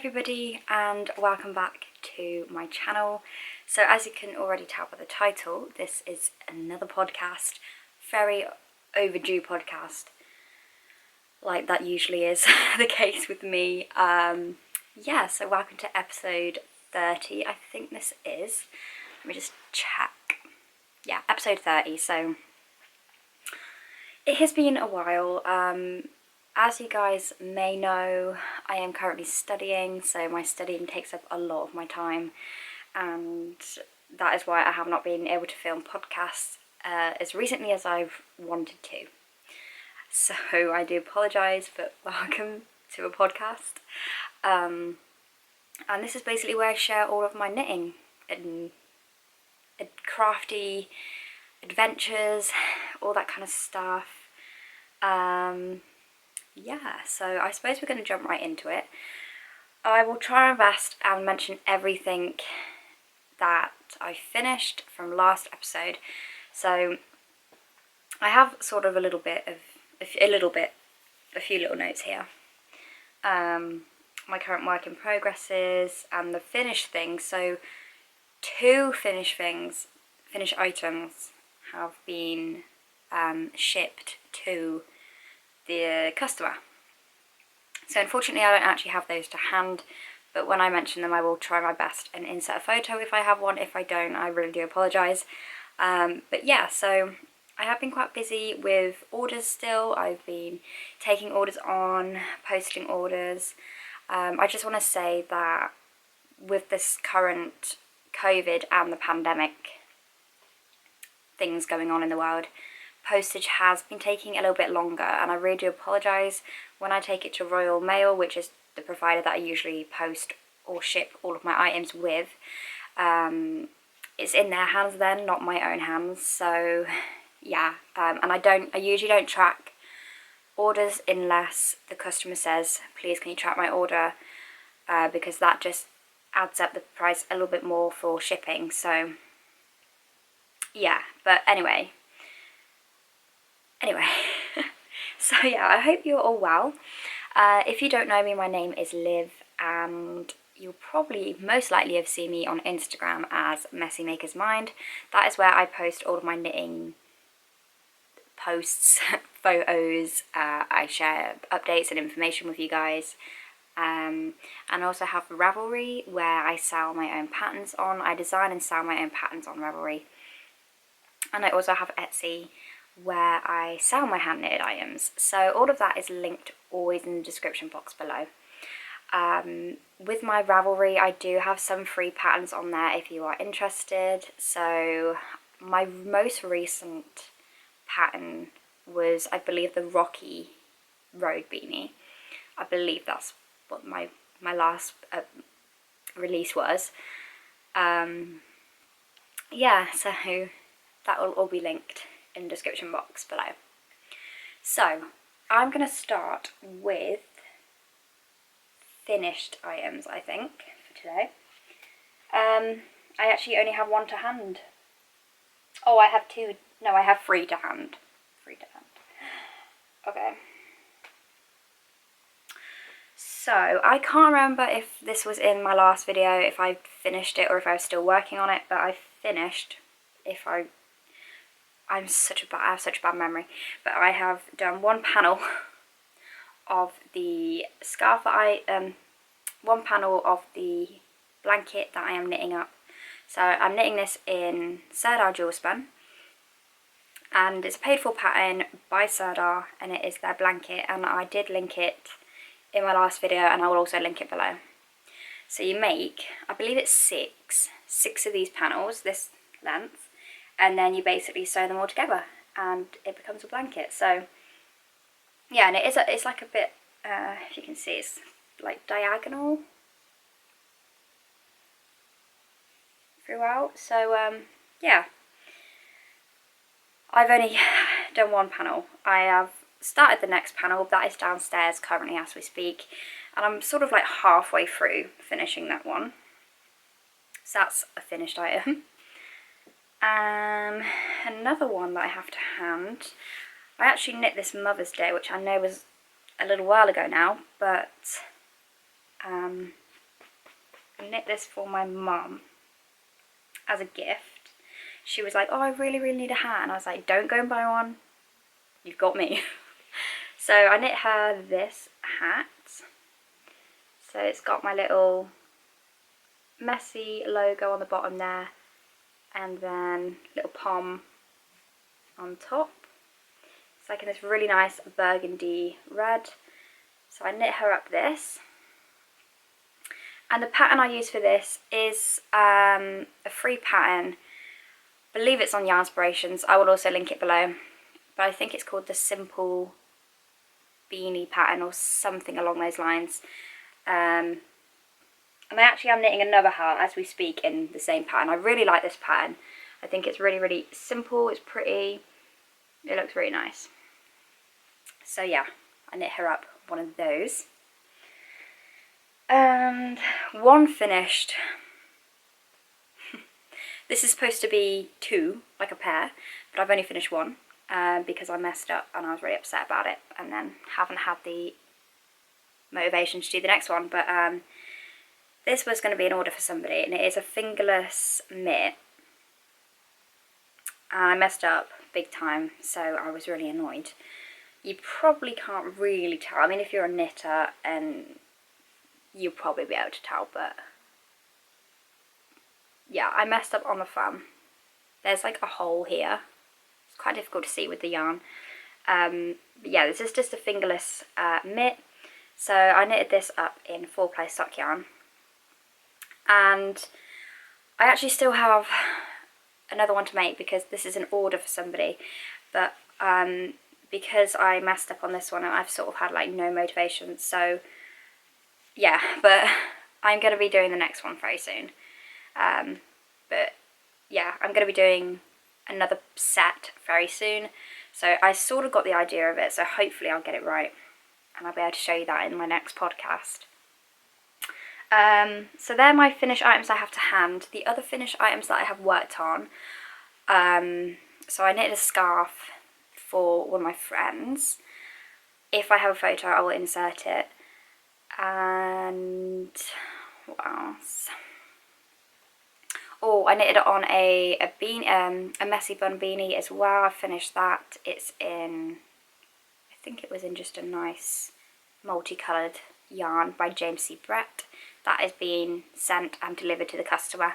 everybody and welcome back to my channel. So as you can already tell by the title, this is another podcast, very overdue podcast, like that usually is the case with me. Yeah, so welcome to episode 30, I think this is. Let me just check. Yeah, episode 30, so it has been a while. As you guys may know, I am currently studying, so my studying takes up a lot of my time, and that is why I have not been able to film podcasts as recently as I've wanted to. So I do apologise, but welcome to a podcast. And this is basically where I share all of my knitting and crafty adventures, all that kind of stuff. Yeah, so I suppose we're going to jump right into it. I will try my best and mention everything that I finished from last episode. So I have sort of a few little notes here. My current work in progresses and the finished things. So 2 finished items have been shipped to the customer. So unfortunately I don't actually have those to hand, but when I mention them I will try my best and insert a photo if I have one. If I don't, I really do apologise. But yeah, so I have been quite busy with orders still. I've been taking orders on, posting orders. I just want to say that with this current COVID and the pandemic things going on in the world, postage has been taking a little bit longer, and I really do apologise. When I take it to Royal Mail, which is the provider that I usually post or ship all of my items with, it's in their hands then, not my own hands. So yeah, and I usually don't track orders unless the customer says, please can you track my order, because that just adds up the price a little bit more for shipping. So yeah, but anyway, so yeah, I hope you're all well. If you don't know me, my name is Liv, and you'll probably most likely have seen me on Instagram as Messy Maker's Mind. That is where I post all of my knitting posts, photos. I share updates and information with you guys. And I also have Ravelry, where I sell my own patterns on. I design and sell my own patterns on Ravelry. And I also have Etsy, where I sell my hand knitted items. So all of that is linked always in the description box below. With my Ravelry, I do have some free patterns on there if you are interested. So my most recent pattern was, I believe, the Rocky Road beanie. I believe that's what my last release was. Yeah, so that will all be linked in the description box below. So I'm going to start with finished items, I think, for today. I actually only have 1 to hand. Oh, I have 2. No, I have 3 to hand. 3 to hand. Okay. So I can't remember if this was in my last video, if I finished it or if I was still working on it, but I finished. I have such a bad memory, but I have done 1 panel of the scarf that 1 panel of the blanket that I am knitting up. So I'm knitting this in Sirdar Jewel Spun, and it's a paid for pattern by Sirdar, and it is their blanket, and I did link it in my last video, and I will also link it below. So you make, I believe it's 6 of these panels, this length, and then you basically sew them all together and it becomes a blanket. So yeah, and it's like a bit, if you can see, it's like diagonal throughout. So yeah, I've only done 1 panel. I have started the next panel, that is downstairs currently as we speak, and I'm sort of like halfway through finishing that one. So that's a finished item. Another one that I have to hand, I actually knit this Mother's Day, which I know was a little while ago now, but I knit this for my mum as a gift. She was like, oh, I really, really need a hat. And I was like, don't go and buy one. You've got me. So I knit her this hat. So it's got my little messy logo on the bottom there. And then little pom on top. It's like in this really nice burgundy red. So I knit her up this. And the pattern I use for this is a free pattern. I believe it's on Yarnspirations. I will also link it below. But I think it's called the Simple Beanie pattern or something along those lines. And I actually am knitting another hat as we speak in the same pattern. I really like this pattern. I think it's really, really simple. It's pretty. It looks really nice. So yeah, I knit her up one of those. And one finished. This is supposed to be two, like a pair, but I've only finished one because I messed up and I was really upset about it, and then haven't had the motivation to do the next one. But this was going to be an order for somebody, and it is a fingerless mitt. And I messed up big time, so I was really annoyed. You probably can't really tell. I mean, if you're a knitter, and you'll probably be able to tell, but yeah, I messed up on the thumb. There's like a hole here. It's quite difficult to see with the yarn. But yeah, this is just a fingerless mitt. So I knitted this up in 4-ply sock yarn. And I actually still have another one to make because this is an order for somebody. But because I messed up on this one, I've sort of had like no motivation. So yeah, but I'm going to be doing the next one very soon. But yeah, I'm going to be doing another set very soon. So I sort of got the idea of it, so hopefully I'll get it right. And I'll be able to show you that in my next podcast. So they're my finished items I have to hand. The other finished items that I have worked on. So I knitted a scarf for one of my friends. If I have a photo, I will insert it. And what else? Oh, I knitted it on a messy bun beanie as well. I finished that. It's in, I think it was in just a nice multicoloured yarn by James C. Brett. That is being sent and delivered to the customer.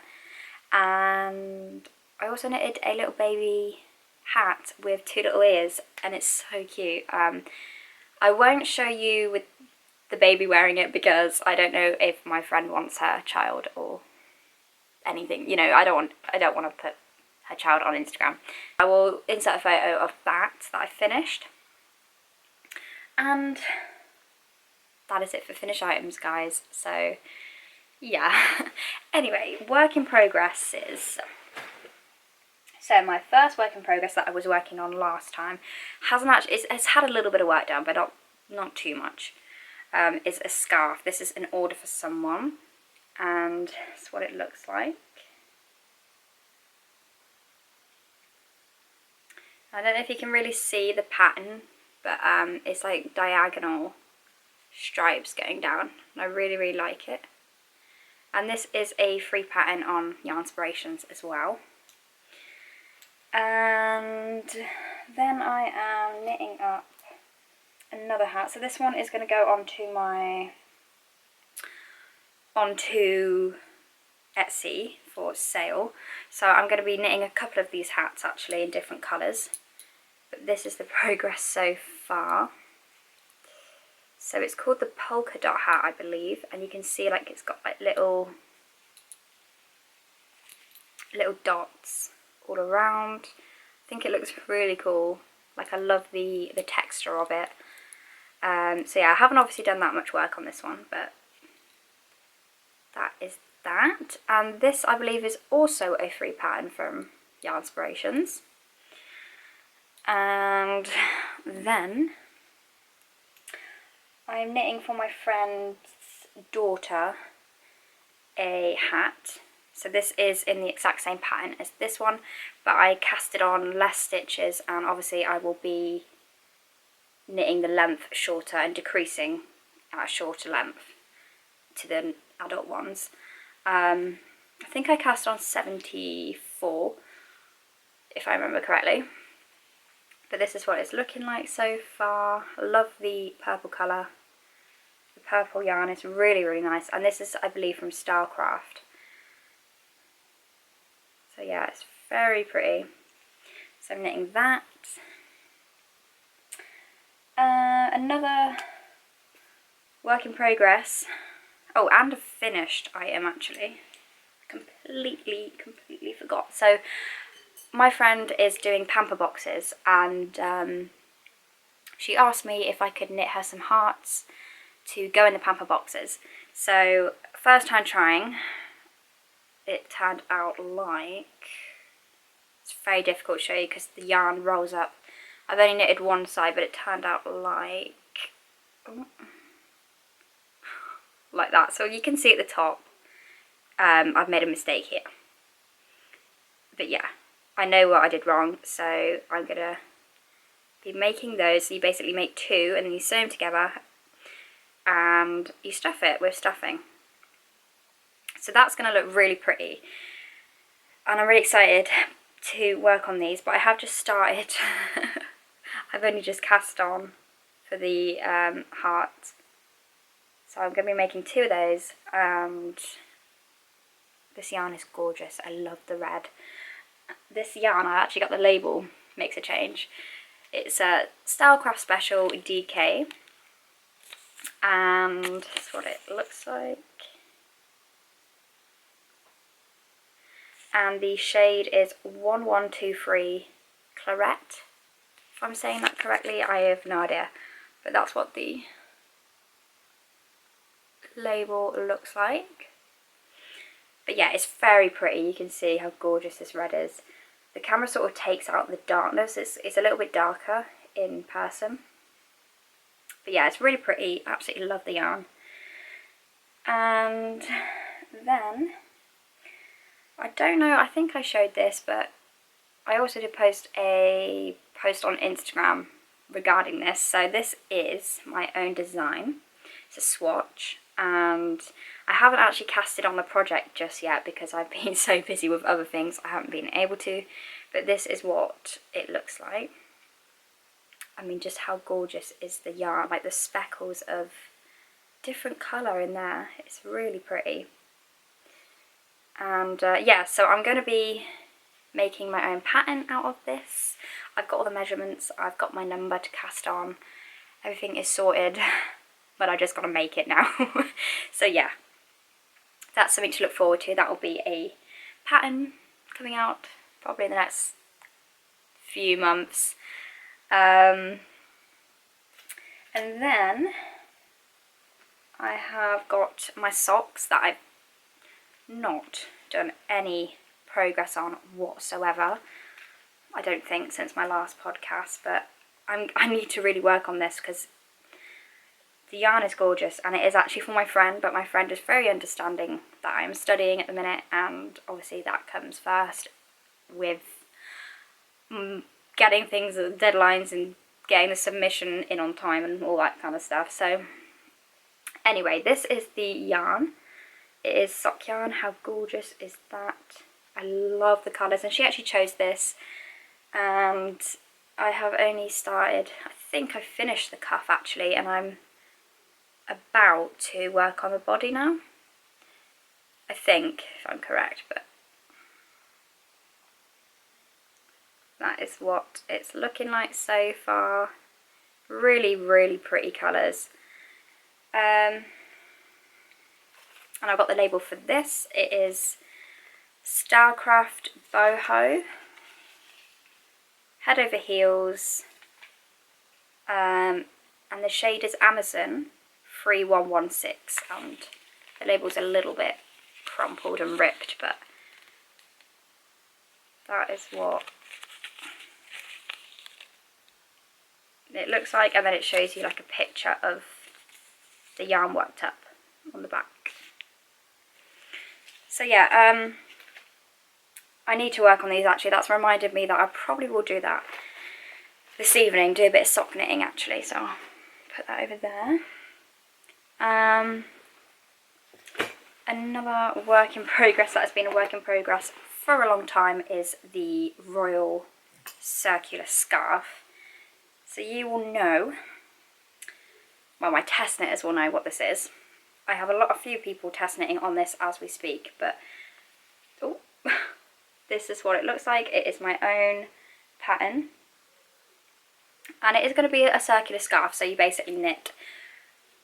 And I also knitted a little baby hat with 2 little ears, and it's so cute. I won't show you with the baby wearing it because I don't know if my friend wants her child or anything. You know, I don't want to put her child on Instagram. I will insert a photo of that I finished. And that is it for finished items, guys. So yeah. Anyway, work in progresses. So my first work in progress that I was working on last time hasn't actually, it's had a little bit of work done, but not too much. Is a scarf. This is an order for someone, and it's what it looks like. I don't know if you can really see the pattern, but it's like diagonal stripes going down, and I really, really like it. And this is a free pattern on Yarnspirations as well. And then I am knitting up another hat. So this one is going to go onto Etsy for sale. So I'm going to be knitting a couple of these hats actually in different colours. But this is the progress so far. So it's called the polka dot hat, I believe, and you can see like it's got like little dots all around. I think it looks really cool. Like I love the texture of it. So yeah, I haven't obviously done that much work on this one, but that is that. And this, I believe, is also a free pattern from Yarnspirations. And then I'm knitting for my friend's daughter a hat. So this is in the exact same pattern as this one, but I casted on less stitches, and obviously I will be knitting the length shorter and decreasing at a shorter length to the adult ones. I think I cast on 74, if I remember correctly. But this is what it's looking like so far. I love the purple colour. The purple yarn is really, really nice. And this is, I believe, from Stylecraft. So yeah, it's very pretty. So I'm knitting that. Another work in progress. Oh, and a finished item actually. Completely forgot. So my friend is doing pamper boxes, and she asked me if I could knit her some hearts to go in the pamper boxes. So first time trying, it turned out like, it's very difficult to show you because the yarn rolls up. I've only knitted one side, but it turned out like that. So you can see at the top, I've made a mistake here. But yeah, I know what I did wrong, so I'm gonna be making those. So you basically make two and then you sew them together and you stuff it with stuffing. So that's gonna look really pretty. And I'm really excited to work on these, but I have just started. I've only just cast on for the heart. So I'm going to be making two of those, and this yarn is gorgeous. I love the red. This yarn, I actually got the label, makes a change. It's a Stylecraft Special DK, and that's what it looks like. And the shade is 1123 Claret. If I'm saying that correctly, I have no idea. But that's what the label looks like. But yeah, it's very pretty. You can see how gorgeous this red is. The camera sort of takes out the darkness. It's a little bit darker in person. But yeah, it's really pretty. Absolutely love the yarn. And then, I don't know, I think I showed this, but I also did post a post on Instagram regarding this. So this is my own design. It's a swatch, and I haven't actually cast it on the project just yet because I've been so busy with other things I haven't been able to. But this is what it looks like. I mean, just how gorgeous is the yarn, like the speckles of different colour in there. It's really pretty. And yeah, so I'm going to be making my own pattern out of this. I've got all the measurements, I've got my number to cast on, everything is sorted, but I just got to make it now. So yeah, that's something to look forward to. That will be a pattern coming out probably in the next few months. And then I have got my socks that I've not done any progress on whatsoever, I don't think, since my last podcast, but I need to really work on this because the yarn is gorgeous, and it is actually for my friend, but my friend is very understanding that I'm studying at the minute, and obviously that comes first with getting things, deadlines, and getting the submission in on time and all that kind of stuff. So anyway, this is the yarn. It is sock yarn. How gorgeous is that? I love the colours, and she actually chose this, and I have only started, I think I finished the cuff actually, and I'm about to work on the body now, I think, if I'm correct, but that is what it's looking like so far. Really, really pretty colours. And I've got the label for this. It is Stylecraft Boho, head over heels, and the shade is Amazon 3116, and the label's a little bit crumpled and ripped, but that is what it looks like, and then it shows you like a picture of the yarn worked up on the back. So yeah, I need to work on these actually. That's reminded me that I probably will do that this evening, do a bit of sock knitting actually, so I'll put that over there. And Another work in progress that has been a work in progress for a long time is the Royal Circular Scarf. So you will know, well, my test knitters will know what this is. I have a few people test knitting on this as we speak, but oh, this is what it looks like. It is my own pattern, and it is going to be a circular scarf. So you basically knit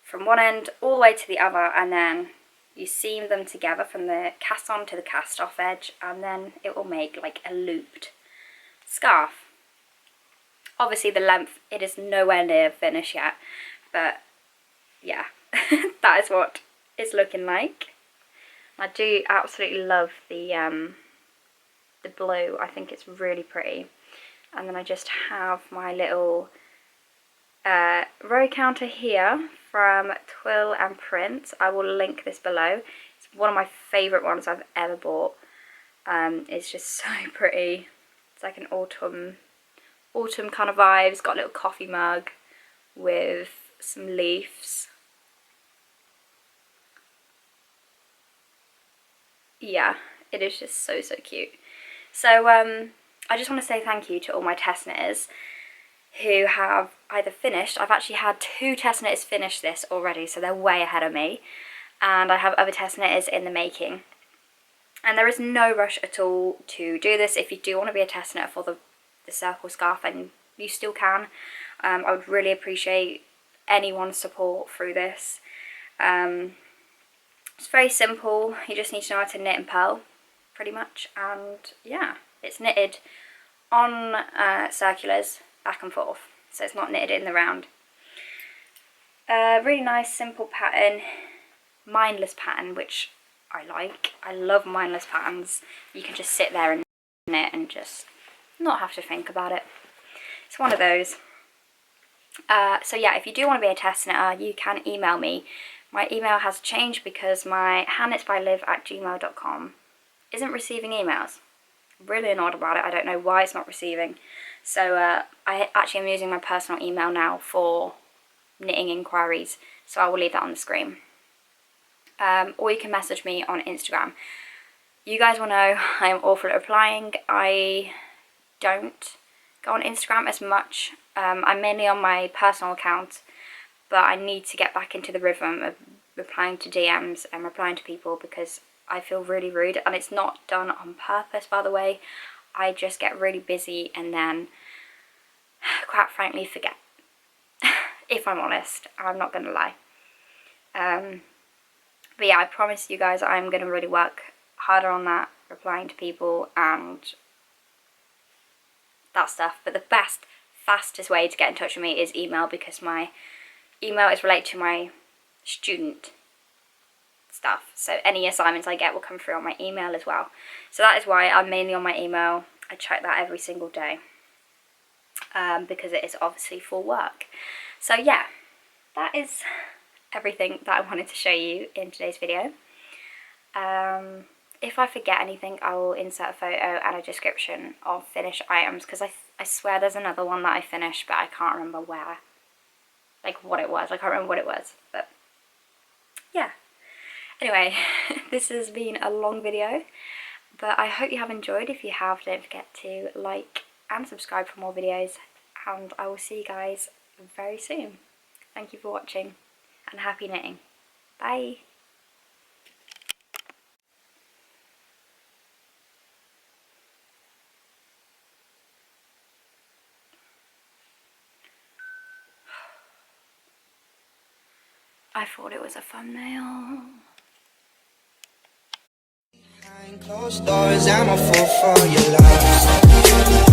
from one end all the way to the other, and then you seam them together from the cast on to the cast off edge, and then it will make like a looped scarf. Obviously the length, it is nowhere near finished yet, but yeah, that is what it's looking like. I do absolutely love the blue. I think it's really pretty. And then I just have my little row counter here from Twill and Print. I will link this below. It's one of my favourite ones I've ever bought. It's just so pretty. It's like an autumn kind of vibe. It's got a little coffee mug with some leaves. Yeah, it is just so cute. So I just want to say thank you to all my test knitters who have either finished. I've actually had 2 test knitters finish this already, so they're way ahead of me, and I have other test knitters in the making. And there is no rush at all to do this. If you do want to be a test knitter for the circle scarf, and you still can, I would really appreciate anyone's support through this. It's very simple. You just need to know how to knit and purl, pretty much, and yeah, it's knitted on circulars back and forth, so it's not knitted in the round. Really nice simple pattern, mindless pattern, which I like. I love mindless patterns. You can just sit there and knit and just not have to think about it. It's one of those. So yeah, if you do want to be a test knitter, you can email me. My email has changed because my handknitsbyliv@gmail.com isn't receiving emails. I'm really annoyed about it. I don't know why it's not receiving. So I actually am using my personal email now for knitting inquiries, so I will leave that on the screen. Or you can message me on Instagram. You guys will know I am awful at replying. I don't go on Instagram as much. I'm mainly on my personal account, but I need to get back into the rhythm of replying to DMs and replying to people, because I feel really rude, and it's not done on purpose, by the way. I just get really busy and then, quite frankly, forget. If I'm honest, I'm not going to lie. But yeah, I promise you guys I'm going to really work harder on that, replying to people and that stuff. But the fastest way to get in touch with me is email, because my email is related to my student stuff. So any assignments I get will come through on my email as well. So that is why I'm mainly on my email. I check that every single day, because it is obviously for work. So yeah, that is everything that I wanted to show you in today's video. If I forget anything, I will insert a photo and a description of finished items, because I swear there's another one that I finished, but I can't remember where, like what it was. I can't remember what it was, but yeah. Anyway, this has been a long video, but I hope you have enjoyed. If you have, don't forget to like and subscribe for more videos, and I will see you guys very soon. Thank you for watching, and happy knitting. Bye! I thought it was a thumbnail. Behind closed doors, I'm a fool for your love.